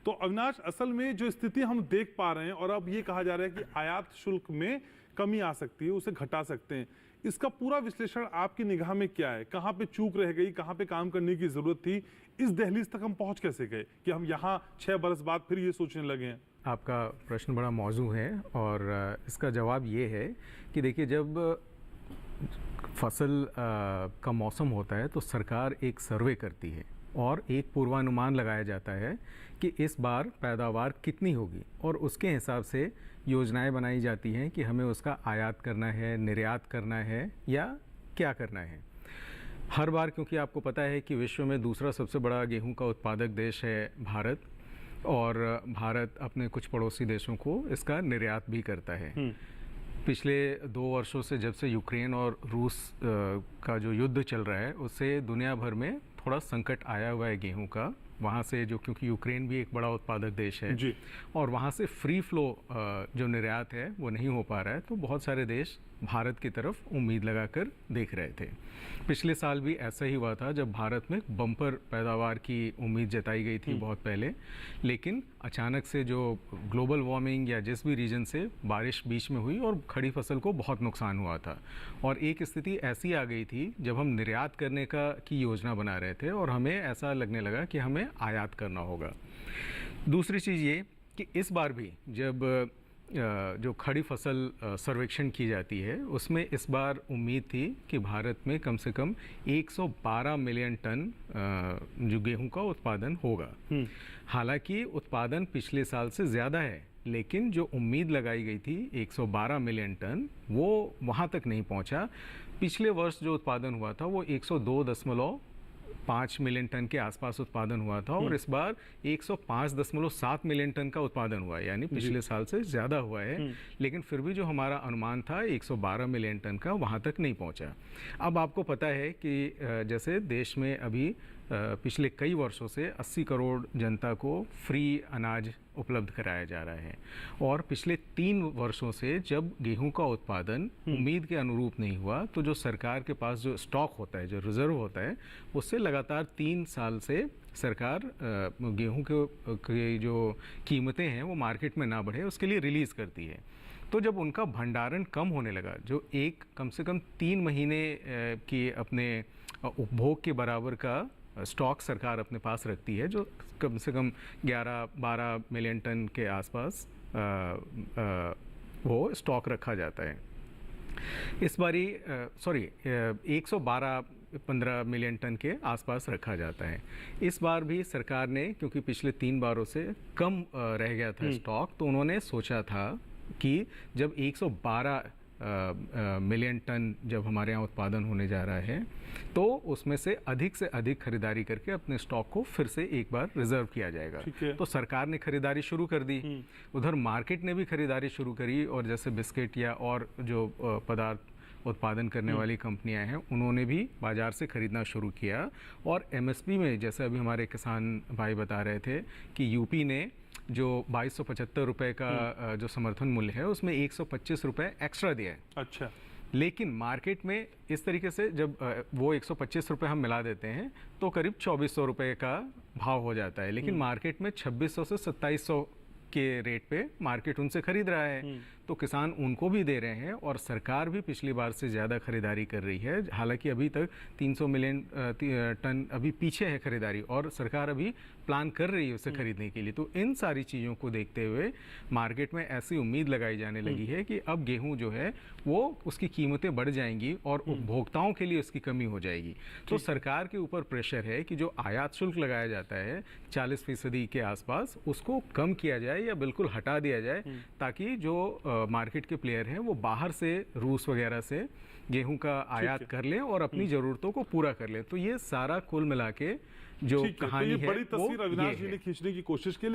तो अविनाश, असल में जो स्थिति हम देख पा रहे हैं और अब ये कहा जा रहा है कि आयात शुल्क में कमी आ सकती है, उसे घटा सकते हैं, इसका पूरा विश्लेषण आपकी निगाह में क्या है? कहाँ पे चूक रह गई, कहाँ पे काम करने की जरूरत थी, इस दहलीज तक हम पहुंच कैसे गए कि हम यहाँ 6 बरस बाद फिर ये सोचने लगे हैं? आपका प्रश्न बड़ा मौजू है और इसका जवाब ये है कि देखिए, जब फसल का मौसम होता है तो सरकार एक सर्वे करती है और एक पूर्वानुमान लगाया जाता है कि इस बार पैदावार कितनी होगी और उसके हिसाब से योजनाएं बनाई जाती हैं कि हमें उसका आयात करना है, निर्यात करना है या क्या करना है। हर बार, क्योंकि आपको पता है कि विश्व में दूसरा सबसे बड़ा गेहूं का उत्पादक देश है भारत, और भारत अपने कुछ पड़ोसी देशों को इसका निर्यात भी करता है। पिछले 2 वर्षों से, जब से यूक्रेन और रूस का जो युद्ध चल रहा है, उससे दुनिया भर में थोड़ा संकट आया हुआ है गेहूं का। वहाँ से जो, क्योंकि यूक्रेन भी एक बड़ा उत्पादक देश है जी, और वहाँ से फ्री फ्लो जो निर्यात है वो नहीं हो पा रहा है, तो बहुत सारे देश भारत की तरफ उम्मीद लगाकर देख रहे थे। पिछले साल भी ऐसा ही हुआ था, जब भारत में बम्पर पैदावार की उम्मीद जताई गई थी बहुत पहले, लेकिन अचानक से जो ग्लोबल वार्मिंग या जिस भी रीजन से बारिश बीच में हुई और खड़ी फसल को बहुत नुकसान हुआ था, और एक स्थिति ऐसी आ गई थी जब हम निर्यात करने की योजना बना रहे थे और हमें ऐसा लगने लगा कि हमें आयात करना होगा। दूसरी चीज़ ये कि इस बार भी जब जो खड़ी फसल सर्वेक्षण की जाती है, उसमें इस बार उम्मीद थी कि भारत में कम से कम 112 मिलियन टन जो गेहूं का उत्पादन होगा। हालांकि उत्पादन पिछले साल से ज़्यादा है, लेकिन जो उम्मीद लगाई गई थी 112 मिलियन टन, वो वहाँ तक नहीं पहुँचा। पिछले वर्ष जो उत्पादन हुआ था वो 102.5 मिलियन टन के आसपास उत्पादन हुआ था, और इस बार 105.7 मिलियन टन का उत्पादन हुआ है, यानी पिछले साल से ज़्यादा हुआ है। लेकिन फिर भी जो हमारा अनुमान था 112 मिलियन टन का, वहाँ तक नहीं पहुँचा। अब आपको पता है कि जैसे देश में अभी पिछले कई वर्षों से 80 करोड़ जनता को फ्री अनाज उपलब्ध कराया जा रहा है, और पिछले 3 वर्षों से जब गेहूं का उत्पादन उम्मीद के अनुरूप नहीं हुआ, तो जो सरकार के पास जो स्टॉक होता है, जो रिजर्व होता है, उससे लगातार 3 साल से सरकार गेहूं के जो कीमतें हैं वो मार्केट में ना बढ़े, उसके लिए रिलीज़ करती है। तो जब उनका भंडारण कम होने लगा, जो कम से कम 3 महीने की अपने उपभोग के बराबर का स्टॉक सरकार अपने पास रखती है, जो कम से कम 11-12 मिलियन टन के आसपास वो स्टॉक रखा जाता है। इस बारी 112-15 मिलियन टन के आसपास रखा जाता है। इस बार भी सरकार ने, क्योंकि पिछले 3 बारों से कम रह गया था स्टॉक, तो उन्होंने सोचा था कि जब 112 मिलियन टन जब हमारे यहाँ उत्पादन होने जा रहा है, तो उसमें से अधिक खरीदारी करके अपने स्टॉक को फिर से एक बार रिजर्व किया जाएगा। तो सरकार ने खरीदारी शुरू कर दी, उधर मार्केट ने भी खरीदारी शुरू करी, और जैसे बिस्किट या और जो पदार्थ उत्पादन करने वाली कंपनियां हैं, उन्होंने भी बाज़ार से खरीदना शुरू किया। और एमएसपी में, जैसे अभी हमारे किसान भाई बता रहे थे कि यूपी ने जो 2275 रुपये का जो समर्थन मूल्य है, उसमें 125 रुपये एक्स्ट्रा दिया है। अच्छा। लेकिन मार्केट में इस तरीके से जब वो 125 रुपये हम मिला देते हैं तो करीब 2400 रुपये का भाव हो जाता है, लेकिन मार्केट में 2600 से 2700 के रेट पे मार्केट उनसे खरीद रहा है, तो किसान उनको भी दे रहे हैं, और सरकार भी पिछली बार से ज़्यादा खरीदारी कर रही है। हालांकि अभी तक 300 मिलियन टन अभी पीछे है खरीदारी, और सरकार अभी प्लान कर रही है उसे खरीदने के लिए। तो इन सारी चीज़ों को देखते हुए मार्केट में ऐसी उम्मीद लगाई जाने लगी है कि अब गेहूं जो है वो उसकी कीमतें बढ़ जाएंगी और उपभोक्ताओं के लिए उसकी कमी हो जाएगी। तो सरकार के ऊपर प्रेशर है कि जो आयात शुल्क लगाया जाता है 40% के आसपास, उसको कम किया जाए या बिल्कुल हटा दिया जाए, ताकि जो मार्केट के प्लेयर हैं वो बाहर से, रूस वगैरह से गेहूं का आयात कर लें और अपनी ज़रूरतों को पूरा कर लें। तो ये सारा कुल मिला के जो कहानी तो ये है, बड़ी तस्वीर वो अविनाश जी ने खींचने की कोशिश की।